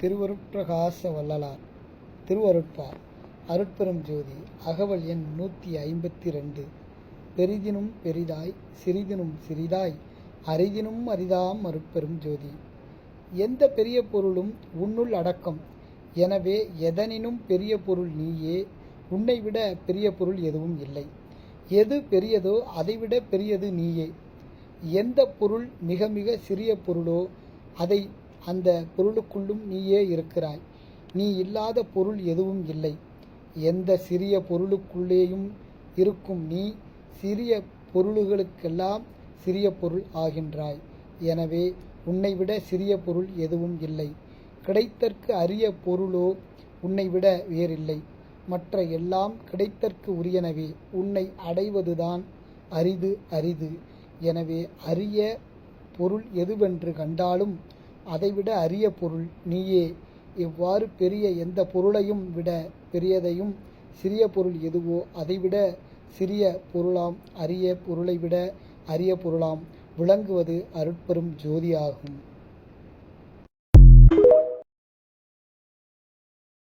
திருவருட்பிரகாச வள்ளலார் திருவருட்பா அருட்பெரும் ஜோதி அகவல் எண் 152. பெரிதினும் பெரிதாய் சிறிதினும் சிறிதாய் அரிதினும் அரிதாம் அருட்பெரும் ஜோதி. எந்த பெரிய பொருளும் உன்னுள் அடக்கம். எனவே எதனினும் பெரிய பொருள் நீயே. உன்னை விட பெரிய பொருள் எதுவும் இல்லை. எது பெரியதோ அதைவிட பெரியது நீயே. எந்த பொருள் மிக மிக சிறிய பொருளோ அதை அந்த பொருளுக்குள்ளும் நீயே இருக்கிறாய். நீ இல்லாத பொருள் எதுவும் இல்லை. எந்த சிறிய பொருளுக்குள்ளேயும் இருக்கும் நீ சிறிய பொருள்களுக்கெல்லாம் சிறிய பொருள் ஆகின்றாய். எனவே உன்னை விட சிறிய பொருள் எதுவும் இல்லை. கிடைத்தற்கு அரிய பொருளோ உன்னை விட வேறில்லை. மற்ற எல்லாம் கிடைத்தற்கு உரியனவே. உன்னை அடைவதுதான் அரிது அரிது. எனவே அரிய பொருள் எதுவென்று கண்டாலும் அதைவிட அரிய பொருள் நீயே. இவ்வாறு பெரிய எந்த பொருளையும் விட பெரியதையும் சிறிய பொருள் எதுவோ அதைவிட சிறிய பொருளாம் அரிய பொருளை விட அரிய பொருளாம் விளங்குவது அருட்பெரும் ஜோதியாகும்.